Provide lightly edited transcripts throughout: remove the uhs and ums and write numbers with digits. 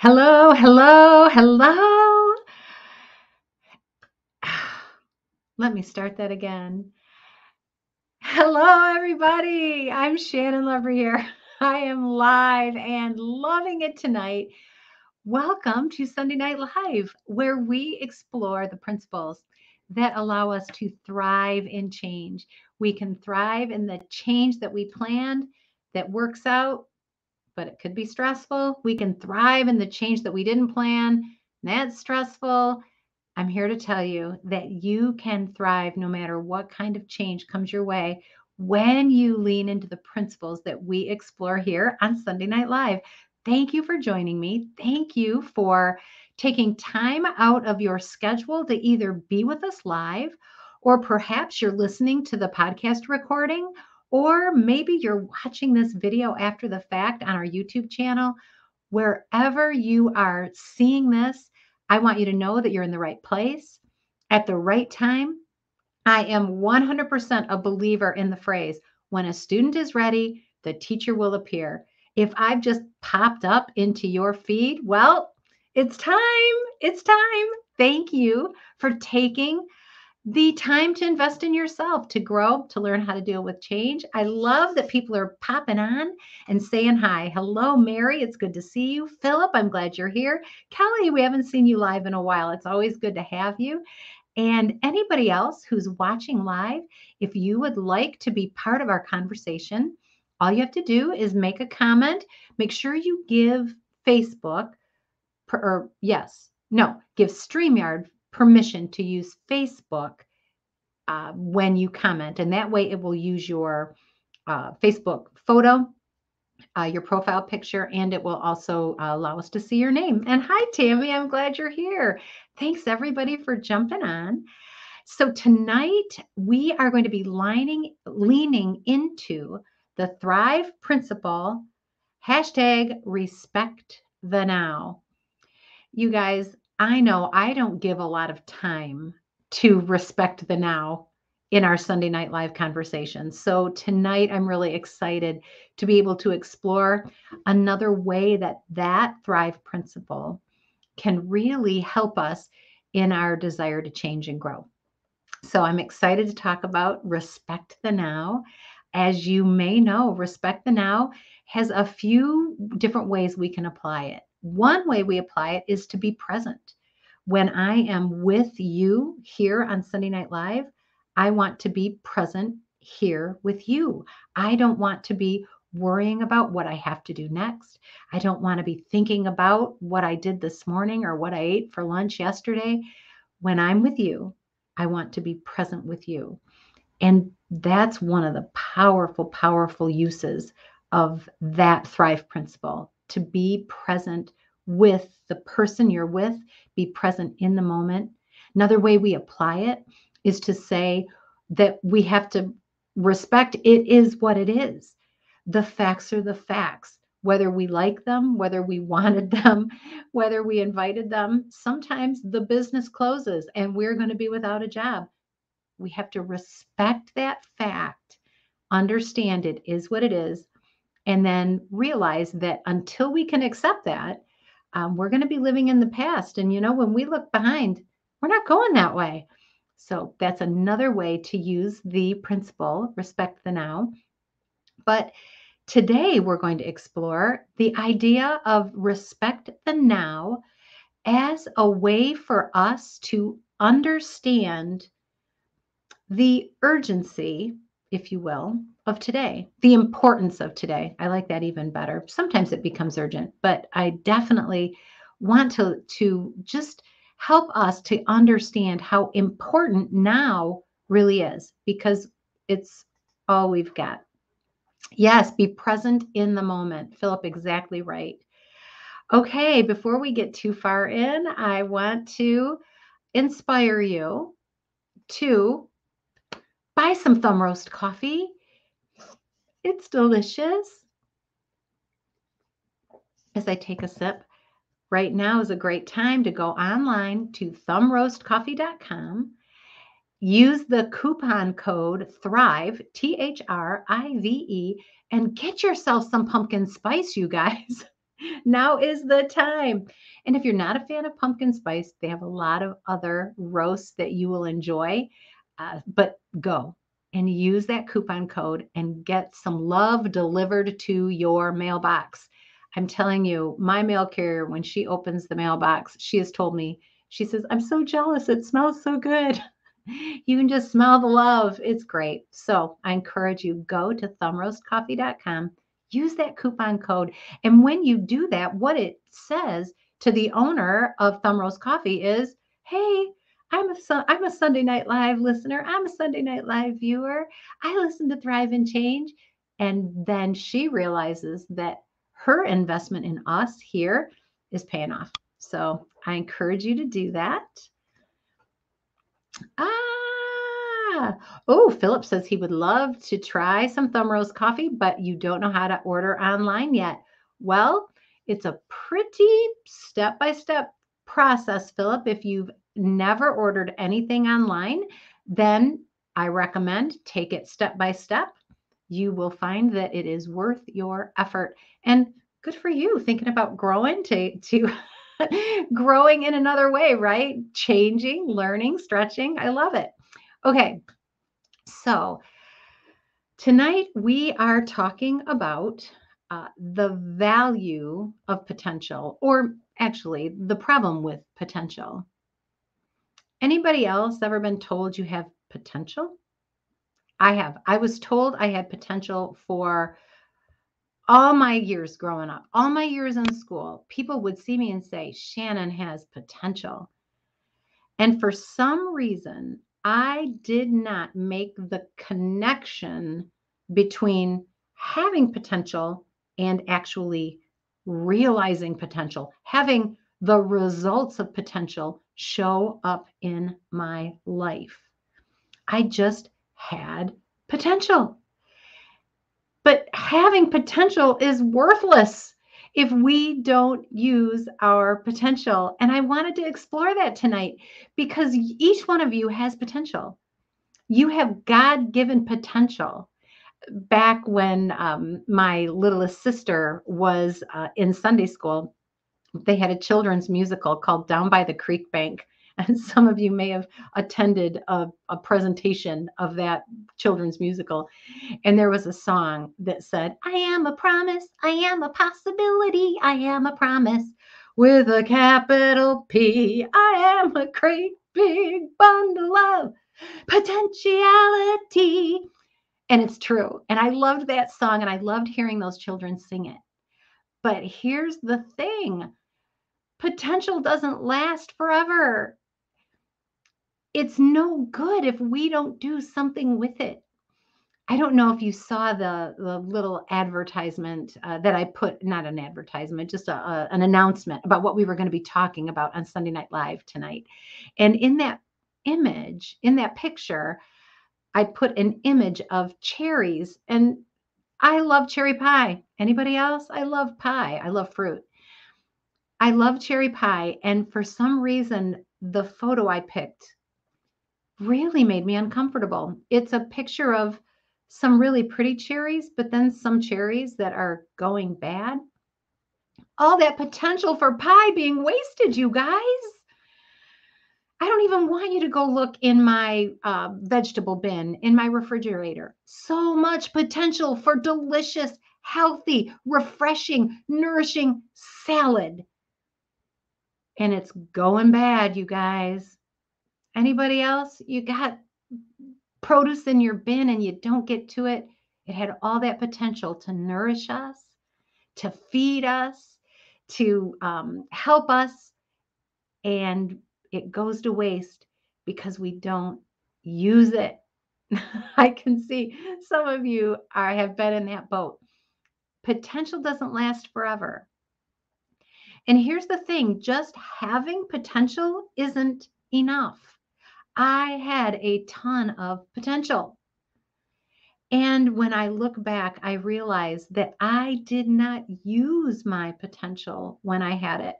Hello, hello, hello. Let me start that again. Hello, everybody. I'm Shannon Lover here. I am live and loving it tonight. Welcome to Sunday Night Live, where we explore the principles that allow us to thrive in change. We can thrive in the change that we planned that works out, but it could be stressful. We can thrive in the change that we didn't plan. That's stressful. I'm here to tell you that you can thrive no matter what kind of change comes your way when you lean into the principles that we explore here on Sunday Night Live. Thank you for joining me. Thank you for taking time out of your schedule to either be with us live, or perhaps you're listening to the podcast recording, or maybe you're watching this video after the fact on our YouTube channel. Wherever you are seeing this, I want you to know that you're in the right place at the right time. I am 100% a believer in the phrase, when a student is ready, the teacher will appear. If I've just popped up into your feed, well, it's time. It's time. Thank you for taking the time to invest in yourself, to grow, to learn how to deal with change. I love that people are popping on and saying hi. Hello, Mary. It's good to see you. Philip, I'm glad you're here. Kelly, we haven't seen you live in a while. It's always good to have you. And anybody else who's watching live, if you would like to be part of our conversation, all you have to do is make a comment. Make sure you give Facebook, give StreamYard permission to use Facebook when you comment. And that way it will use your Facebook photo, your profile picture, and it will also allow us to see your name. And hi, Tammy. I'm glad you're here. Thanks, everybody, for jumping on. So tonight we are going to be leaning into the Thrive principle, hashtag respect the now. You guys, I know I don't give a lot of time to respect the now in our Sunday Night Live conversations. So tonight I'm really excited to be able to explore another way that Thrive principle can really help us in our desire to change and grow. So I'm excited to talk about respect the now. As you may know, respect the now has a few different ways we can apply it. One way we apply it is to be present. When I am with you here on Sunday Night Live, I want to be present here with you. I don't want to be worrying about what I have to do next. I don't want to be thinking about what I did this morning or what I ate for lunch yesterday. When I'm with you, I want to be present with you. And that's one of the powerful, powerful uses of that Thrive principle, to be present with the person you're with, be present in the moment. Another way we apply it is to say that we have to respect it is what it is. The facts are the facts, whether we like them, whether we wanted them, whether we invited them. Sometimes the business closes and we're going to be without a job. We have to respect that fact, understand it is what it is, and then realize that until we can accept that, we're going to be living in the past. And, when we look behind, we're not going that way. So that's another way to use the principle, respect the now. But today we're going to explore the idea of respect the now as a way for us to understand the urgency, if you will, of today, the importance of today. I like that even better. Sometimes it becomes urgent, but I definitely want to just help us to understand how important now really is, because it's all we've got. Yes, be present in the moment. Philip, exactly right. Okay, before we get too far in, I want to inspire you to buy some Thumb Roast coffee. It's delicious. As I take a sip, right now is a great time to go online to thumbroastcoffee.com. Use the coupon code THRIVE, THRIVE, and get yourself some pumpkin spice, you guys. Now is the time. And if you're not a fan of pumpkin spice, they have a lot of other roasts that you will enjoy. But go and use that coupon code and get some love delivered to your mailbox. I'm telling you, my mail carrier, when she opens the mailbox, she has told me, she says, I'm so jealous. It smells so good. You can just smell the love. It's great. So I encourage you, go to thumbroastcoffee.com, use that coupon code. And when you do that, what it says to the owner of Thumb Roast Coffee is, hey, I'm a Sunday Night Live listener. I'm a Sunday Night Live viewer. I listen to Thrive and Change. And then she realizes that her investment in us here is paying off. So I encourage you to do that. Ah, oh, Philip says he would love to try some Thumb Roast coffee, but you don't know how to order online yet. Well, it's a pretty step by step process, Philip. If you've never ordered anything online, then I recommend take it step by step. You will find that it is worth your effort. And good for you thinking about growing to growing in another way, right? Changing, learning, stretching. I love it. Okay, so tonight we are talking about the value of potential, or actually the problem with potential. Anybody else ever been told you have potential? I have. I was told I had potential for all my years growing up, all my years in school. People would see me and say, Shannon has potential. And for some reason, I did not make the connection between having potential and actually realizing potential, having the results of potential show up in my life. I just had potential. But having potential is worthless if we don't use our potential. And I wanted to explore that tonight because each one of you has potential. You have God given potential. Back when my littlest sister was in Sunday school, they had a children's musical called Down by the Creek Bank. And some of you may have attended a presentation of that children's musical. And there was a song that said, I am a promise, I am a possibility, I am a promise with a capital P. I am a great big bundle of potentiality. And it's true. And I loved that song and I loved hearing those children sing it. But here's the thing, potential doesn't last forever. It's no good if we don't do something with it. I don't know if you saw the little advertisement that I put, not an advertisement, just an announcement about what we were going to be talking about on Sunday Night Live tonight. And in that image, in that picture, I put an image of cherries. And I love cherry pie. Anybody else? I love pie. I love fruit. I love cherry pie. And for some reason, the photo I picked really made me uncomfortable. It's a picture of some really pretty cherries, but then some cherries that are going bad. All that potential for pie being wasted, you guys. I don't even want you to go look in my vegetable bin, in my refrigerator. So much potential for delicious, healthy, refreshing, nourishing salad. And it's going bad, you guys. Anybody else? You got produce in your bin and you don't get to it. It had all that potential to nourish us, to feed us, to help us, and it goes to waste because we don't use it. I can see some of you have been in that boat. Potential doesn't last forever. And here's the thing, just having potential isn't enough. I had a ton of potential. And when I look back, I realize that I did not use my potential when I had it.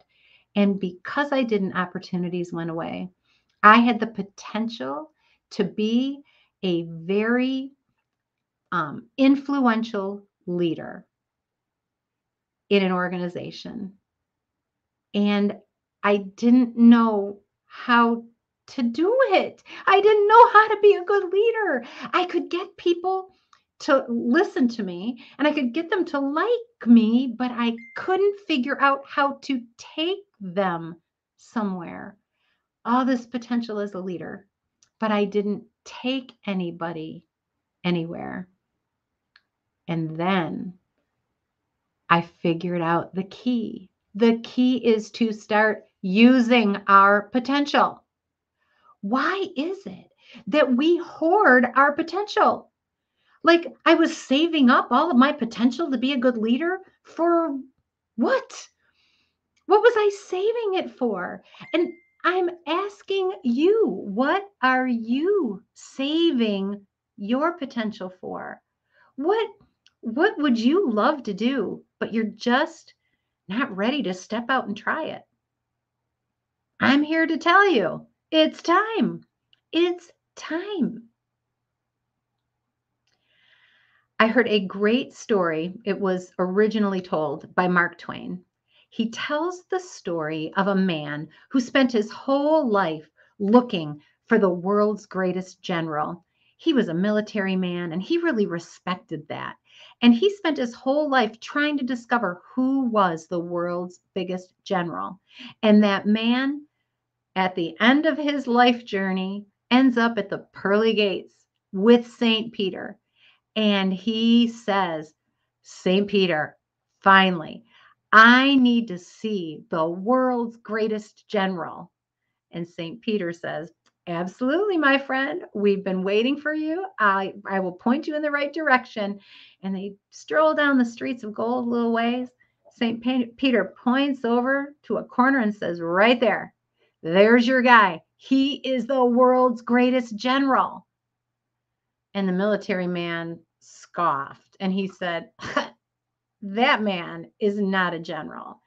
And because I didn't, opportunities went away. I had the potential to be a very influential leader. in an organization. And I didn't know how to do it. I didn't know how to be a good leader. I could get people to listen to me and I could get them to like me, but I couldn't figure out how to take them somewhere. All this potential as a leader, but I didn't take anybody anywhere. And then I figured out the key. The key is to start using our potential. Why is it that we hoard our potential? Like I was saving up all of my potential to be a good leader for what? What was I saving it for? And I'm asking you, what are you saving your potential for? What what would you love to do, but you're just not ready to step out and try it? I'm here to tell you, it's time. It's time. I heard a great story. It was originally told by Mark Twain. He tells the story of a man who spent his whole life looking for the world's greatest general. He was a military man and he really respected that. And he spent his whole life trying to discover who was the world's biggest general. And that man, at the end of his life journey, ends up at the pearly gates with St. Peter. And he says, St. Peter, finally, I need to see the world's greatest general. And St. Peter says, absolutely, my friend. We've been waiting for you. I will point you in the right direction. And they stroll down the streets of gold a little ways. St. Peter points over to a corner and says, right there, there's your guy. He is the world's greatest general. And the military man scoffed and he said, that man is not a general.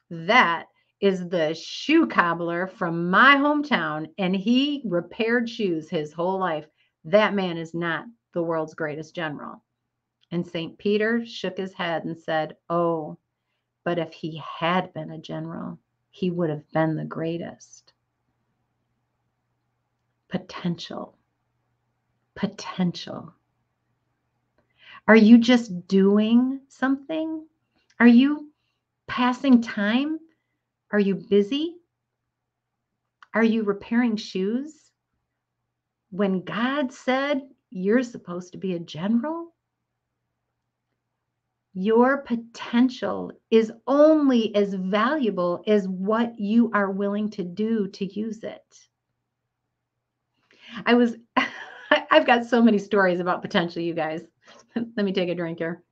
That is the shoe cobbler from my hometown, and he repaired shoes his whole life. That man is not the world's greatest general. And St. Peter shook his head and said, oh, but if he had been a general, he would have been the greatest. Potential. Potential. Are you just doing something? Are you passing time? Are you busy? Are you repairing shoes? When God said you're supposed to be a general, your potential is only as valuable as what you are willing to do to use it. I've got so many stories about potential, you guys. Let me take a drink here.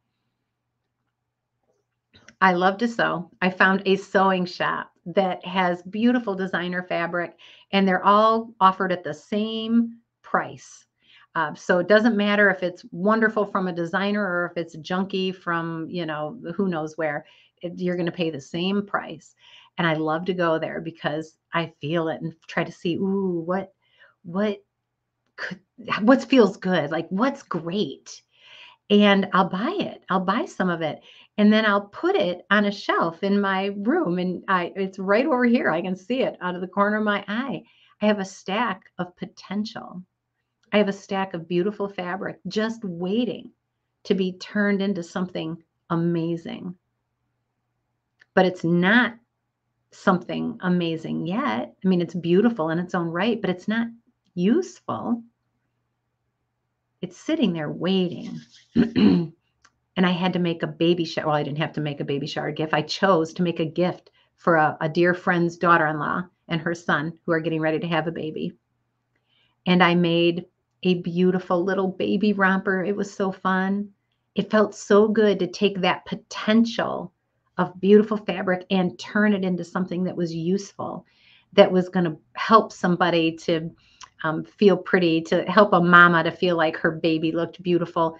I love to sew. I found a sewing shop that has beautiful designer fabric, and they're all offered at the same price. So it doesn't matter if it's wonderful from a designer or if it's junky from, who knows where, you're going to pay the same price. And I love to go there because I feel it and try to see, ooh, what what feels good? Like what's great? And I'll buy it. I'll buy some of it. And then I'll put it on a shelf in my room. And it's right over here. I can see it out of the corner of my eye. I have a stack of potential. I have a stack of beautiful fabric just waiting to be turned into something amazing. But it's not something amazing yet. I mean, it's beautiful in its own right, but it's not useful. It's sitting there waiting. And I had to make a baby shower. Well, I didn't have to make a baby shower gift. I chose to make a gift for a dear friend's daughter-in-law and her son who are getting ready to have a baby. And I made a beautiful little baby romper. It was so fun. It felt so good to take that potential of beautiful fabric and turn it into something that was useful, that was going to help somebody to feel pretty, to help a mama to feel like her baby looked beautiful.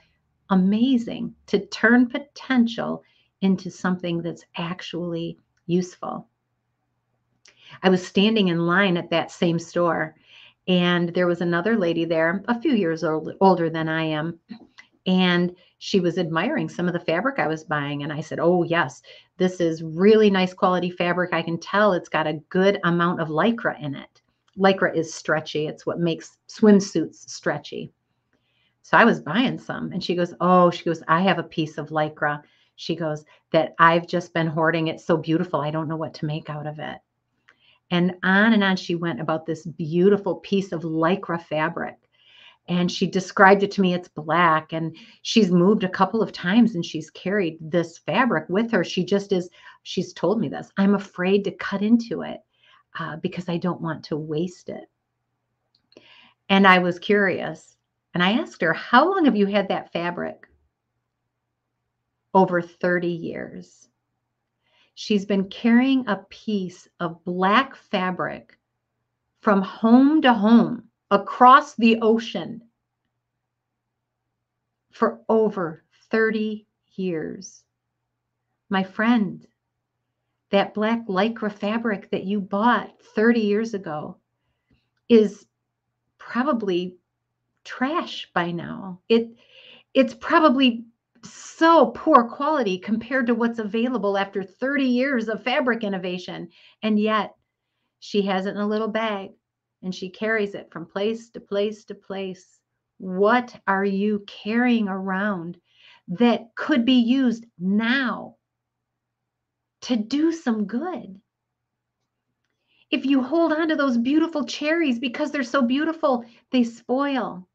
Amazing to turn potential into something that's actually useful. I was standing in line at that same store, and there was another lady there, a few years older than I am, And she was admiring some of the fabric I was buying. And I said, oh, yes, this is really nice quality fabric. I can tell it's got a good amount of Lycra in it. Lycra is stretchy. It's what makes swimsuits stretchy. So I was buying some. And she goes, oh, I have a piece of Lycra. She goes, that I've just been hoarding. It's so beautiful. I don't know what to make out of it. And on she went about this beautiful piece of Lycra fabric. And she described it to me. It's black, and she's moved a couple of times and she's carried this fabric with her. She's told me this. I'm afraid to cut into it because I don't want to waste it. And I was curious, and I asked her, how long have you had that fabric? Over 30 years. She's been carrying a piece of black fabric from home to home across the ocean for over 30 years. My friend, that black Lycra fabric that you bought 30 years ago is probably trash by now. It's probably so poor quality compared to what's available after 30 years of fabric innovation. And yet she has it in a little bag and she carries it from place to place to place. What are you carrying around that could be used now to do some good? If you hold on to those beautiful cherries because they're so beautiful, they spoil.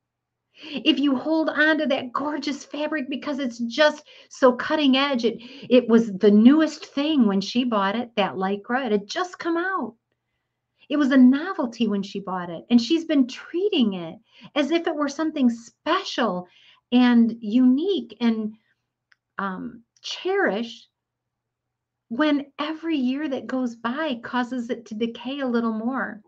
If you hold on to that gorgeous fabric because it's just so cutting edge, it was the newest thing when she bought it, that Lycra, it had just come out. It was a novelty when she bought it, and she's been treating it as if it were something special and unique and cherished, when every year that goes by causes it to decay a little more.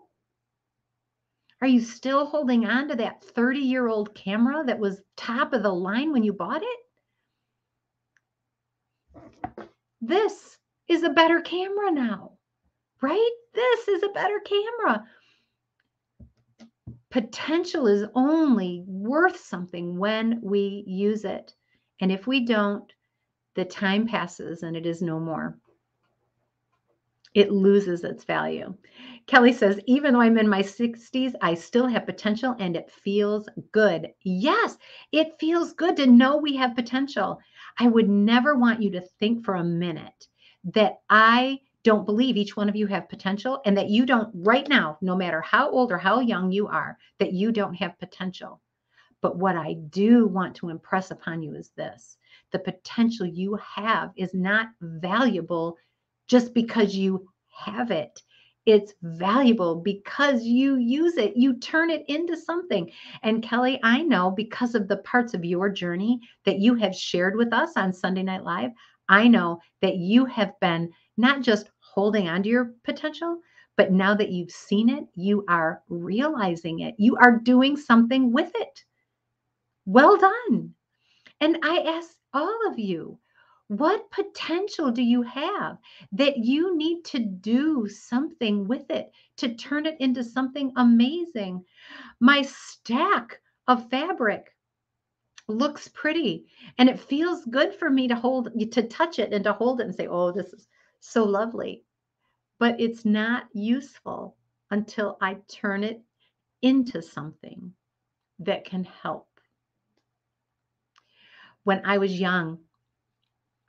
Are you still holding on to that 30-year-old camera that was top of the line when you bought it? This is a better camera now, right? This is a better camera. Potential is only worth something when we use it. And if we don't, the time passes and it is no more. It loses its value. Kelly says, even though I'm in my 60s, I still have potential and it feels good. Yes, it feels good to know we have potential. I would never want you to think for a minute that I don't believe each one of you have potential and that you don't right now, no matter how old or how young you are, that you don't have potential. But what I do want to impress upon you is this: the potential you have is not valuable just because you have it. It's valuable because you use it. You turn it into something. And Kelly, I know because of the parts of your journey that you have shared with us on Sunday Night Live, I know that you have been not just holding on to your potential, but now that you've seen it, you are realizing it. You are doing something with it. Well done. And I ask all of you, what potential do you have that you need to do something with it to turn it into something amazing? My stack of fabric looks pretty and it feels good for me to touch it and to hold it and say, oh, this is so lovely. But it's not useful until I turn it into something that can help. When I was young,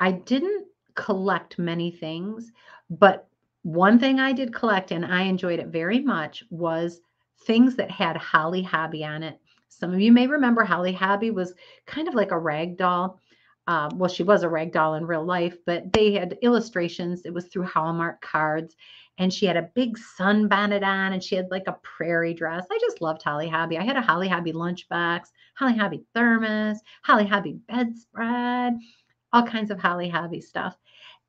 I didn't collect many things, but one thing I did collect, and I enjoyed it very much, was things that had Holly Hobbie on it. Some of you may remember Holly Hobbie was kind of like a rag doll. Well, she was a rag doll in real life, but they had illustrations. It was through Hallmark cards, and she had a big sunbonnet on, and she had like a prairie dress. I just loved Holly Hobbie. I had a Holly Hobbie lunchbox, Holly Hobbie thermos, Holly Hobbie bedspread, all kinds of Holly Hobbie stuff.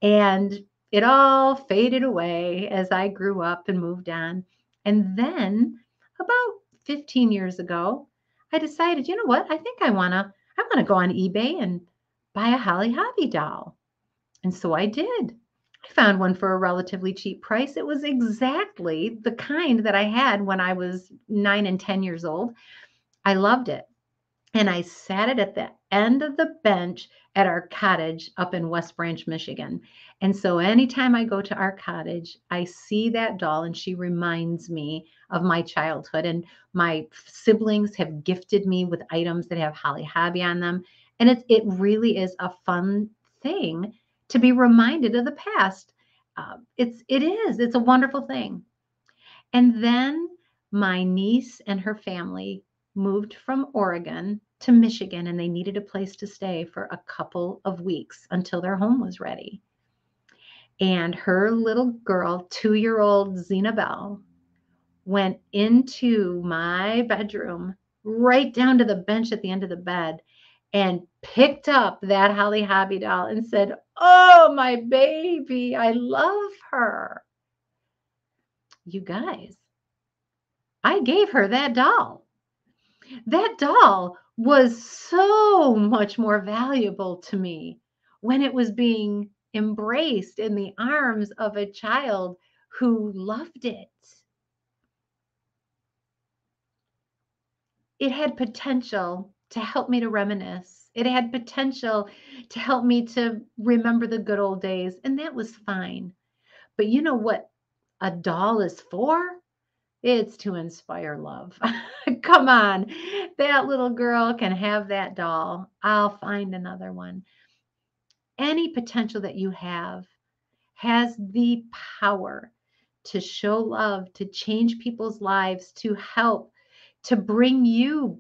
And it all faded away as I grew up and moved on. And then about 15 years ago, I decided, you know what? I think I want to go on eBay and buy a Holly Hobbie doll. And so I did. I found one for a relatively cheap price. It was exactly the kind that I had when I was 9 and 10 years old. I loved it. And I sat it at the end of the bench at our cottage up in West Branch, Michigan. And so anytime I go to our cottage, I see that doll and she reminds me of my childhood. And my siblings have gifted me with items that have Holly Hobbie on them. And it really is a fun thing to be reminded of the past. It's a wonderful thing. And then my niece and her family moved from Oregon to Michigan, and they needed a place to stay for a couple of weeks until their home was ready. And her little girl, 2-year-old Zena Bell, went into my bedroom right down to the bench at the end of the bed and picked up that Holly Hobbie doll and said, "Oh, my baby, I love her." You guys, I gave her that doll. That doll was so much more valuable to me when it was being embraced in the arms of a child who loved it. It had potential to help me to reminisce. It had potential to help me to remember the good old days, and that was fine. But you know what a doll is for? It's to inspire love. Come on. That little girl can have that doll. I'll find another one. Any potential that you have has the power to show love, to change people's lives, to help, to bring you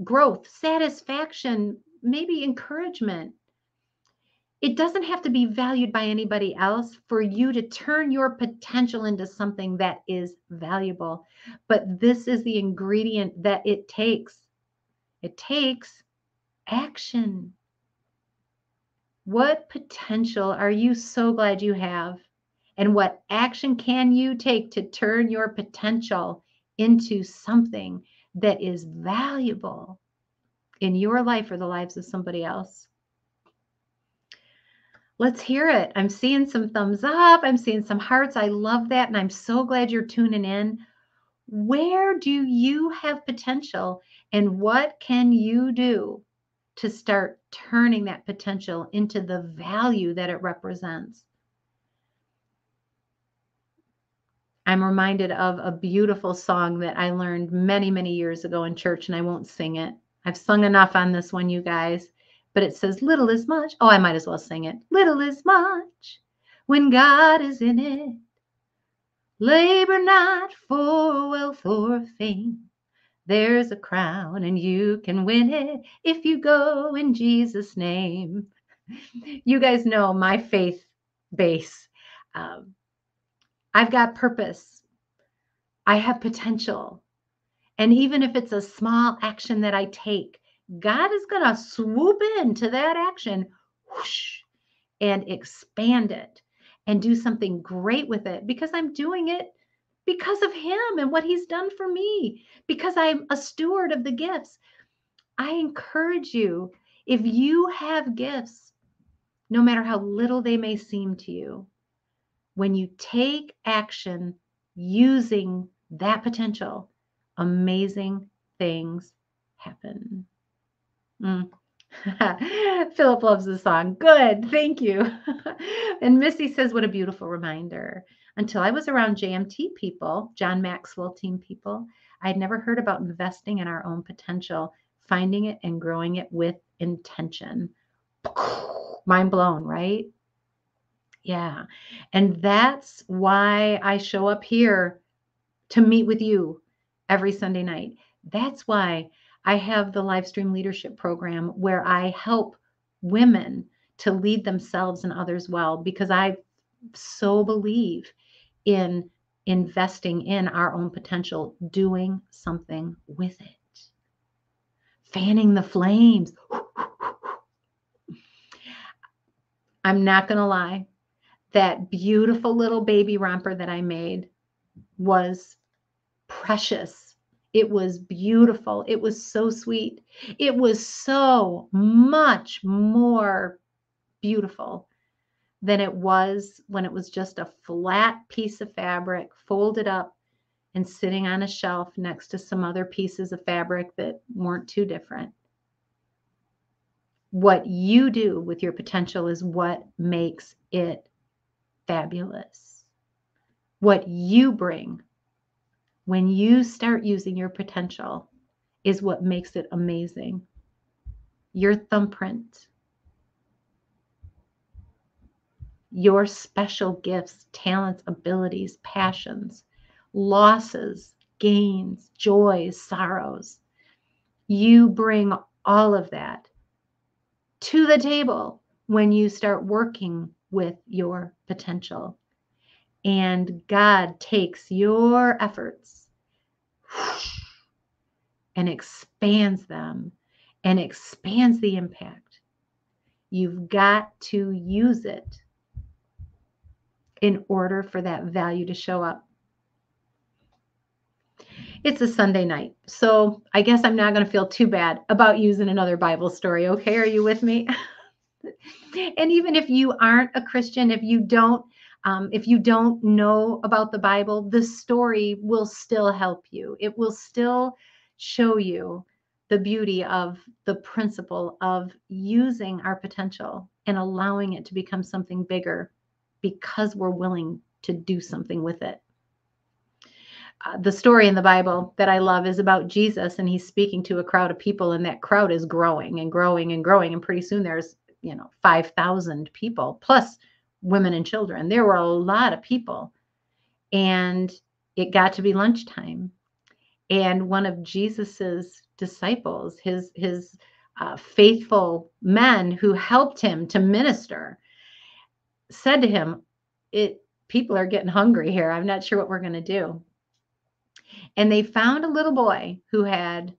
growth, satisfaction, maybe encouragement. It doesn't have to be valued by anybody else for you to turn your potential into something that is valuable. But this is the ingredient that it takes. It takes action. What potential are you so glad you have? And what action can you take to turn your potential into something that is valuable in your life or the lives of somebody else? Let's hear it. I'm seeing some thumbs up. I'm seeing some hearts. I love that. And I'm so glad you're tuning in. Where do you have potential? And what can you do to start turning that potential into the value that it represents? I'm reminded of a beautiful song that I learned many, many years ago in church, and I won't sing it. I've sung enough on this one, you guys. But it says, little is much. Oh, I might as well sing it. Little is much when God is in it. Labor not for wealth or fame. There's a crown and you can win it if you go in Jesus' name. You guys know my faith base. I've got purpose. I have potential. And even if it's a small action that I take, God is going to swoop into that action whoosh, and expand it and do something great with it because I'm doing it because of Him and what He's done for me, because I'm a steward of the gifts. I encourage you, if you have gifts, no matter how little they may seem to you, when you take action using that potential, amazing things happen. Philip loves the song. Good. Thank you. And Missy says, what a beautiful reminder. Until I was around JMT people, John Maxwell team people, I'd never heard about investing in our own potential, finding it and growing it with intention. Mind blown, right? Yeah. And that's why I show up here to meet with you every Sunday night. That's why I have the Livestream Leadership Program where I help women to lead themselves and others well, because I so believe in investing in our own potential, doing something with it, fanning the flames. I'm not going to lie. That beautiful little baby romper that I made was precious. It was beautiful. It was so sweet. It was so much more beautiful than it was when it was just a flat piece of fabric folded up and sitting on a shelf next to some other pieces of fabric that weren't too different. What you do with your potential is what makes it fabulous. What you bring when you start using your potential is what makes it amazing. Your thumbprint, your special gifts, talents, abilities, passions, losses, gains, joys, sorrows. You bring all of that to the table when you start working with your potential. And God takes your efforts and expands them and expands the impact. You've got to use it in order for that value to show up. It's a Sunday night, so I guess I'm not going to feel too bad about using another Bible story. Okay, are you with me? And even if you aren't a Christian, if you don't know about the Bible, the story will still help you. It will still show you the beauty of the principle of using our potential and allowing it to become something bigger because we're willing to do something with it. The story in the Bible that I love is about Jesus, and he's speaking to a crowd of people, and that crowd is growing and growing and growing. And pretty soon there's, 5,000 people plus women and children. There were a lot of people, and it got to be lunchtime. And one of Jesus's disciples, his faithful men who helped him to minister, said to him, people are getting hungry here. I'm not sure what we're going to do. And they found a little boy who had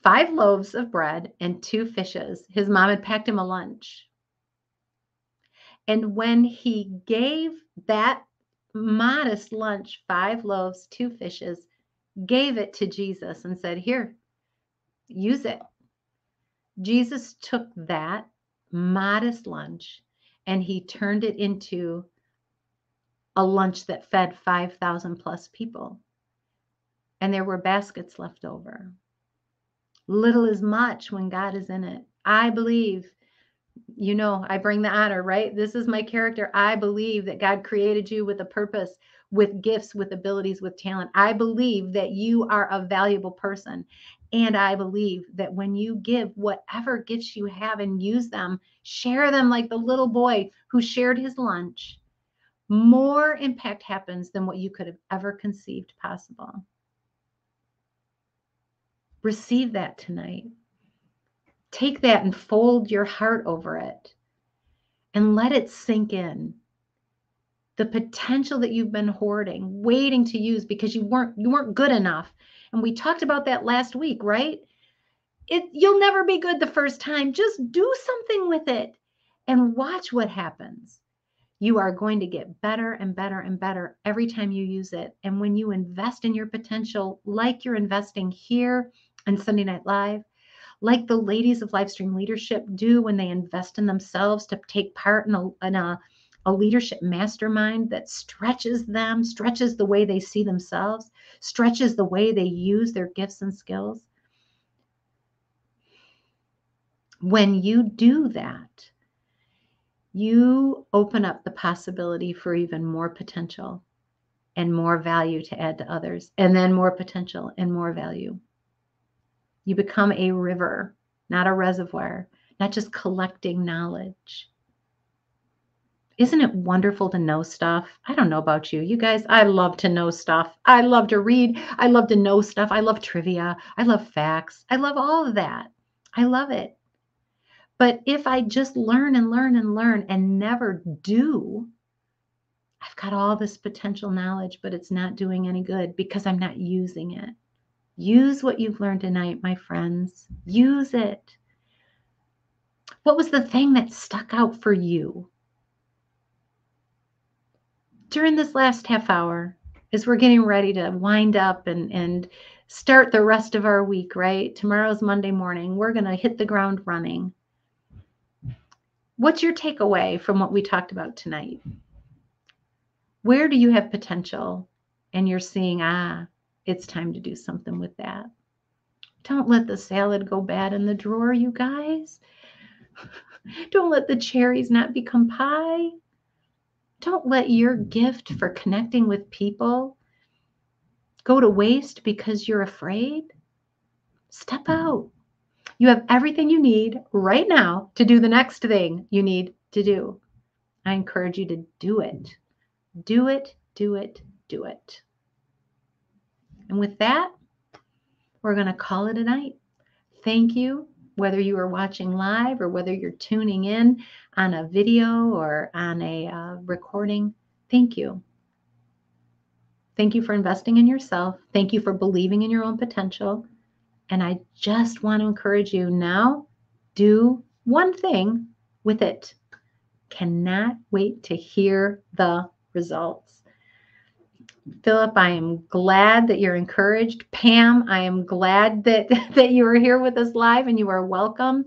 5 loaves of bread and 2 fishes. His mom had packed him a lunch. And when he gave that modest lunch, 5 loaves, 2 fishes, gave it to Jesus and said, "Here, use it." Jesus took that modest lunch and he turned it into a lunch that fed 5,000 plus people. And there were baskets left over. Little is much when God is in it. I believe, I bring the honor, right? This is my character. I believe that God created you with a purpose, with gifts, with abilities, with talent. I believe that you are a valuable person. And I believe that when you give whatever gifts you have and use them, share them like the little boy who shared his lunch, more impact happens than what you could have ever conceived possible. Receive that tonight. Take that and fold your heart over it and let it sink in. The potential that you've been hoarding, waiting to use because you weren't good enough. And we talked about that last week, right? You'll never be good the first time. Just do something with it and watch what happens. You are going to get better and better and better every time you use it. And when you invest in your potential, like you're investing here on Sunday Night Live, like the ladies of Livestream Leadership do when they invest in themselves to take part in a leadership mastermind that stretches them, stretches the way they see themselves, stretches the way they use their gifts and skills. When you do that, you open up the possibility for even more potential and more value to add to others, and then more potential and more value. You become a river, not a reservoir, not just collecting knowledge. Isn't it wonderful to know stuff? I don't know about you. You guys, I love to know stuff. I love to read. I love to know stuff. I love trivia. I love facts. I love all of that. I love it. But if I just learn and learn and learn and never do, I've got all this potential knowledge, but it's not doing any good because I'm not using it. Use what you've learned tonight, my friends. Use it. What was the thing that stuck out for you during this last half hour as we're getting ready to wind up and start the rest of our week, right? Tomorrow's Monday morning. We're going to hit the ground running. What's your takeaway from what we talked about tonight? Where do you have potential and you're seeing, it's time to do something with that? Don't let the salad go bad in the drawer, you guys. Don't let the cherries not become pie. Don't let your gift for connecting with people go to waste because you're afraid. Step out. You have everything you need right now to do the next thing you need to do. I encourage you to do it. Do it, do it, do it. And with that, we're going to call it a night. Thank you, whether you are watching live or whether you're tuning in on a video or on a recording. Thank you. Thank you for investing in yourself. Thank you for believing in your own potential. And I just want to encourage you now, do one thing with it. Cannot wait to hear the results. Philip, I am glad that you're encouraged. Pam, I am glad that you are here with us live and you are welcome.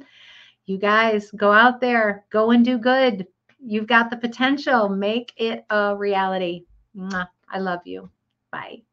You guys go out there, go and do good. You've got the potential. Make it a reality. Mwah. I love you. Bye.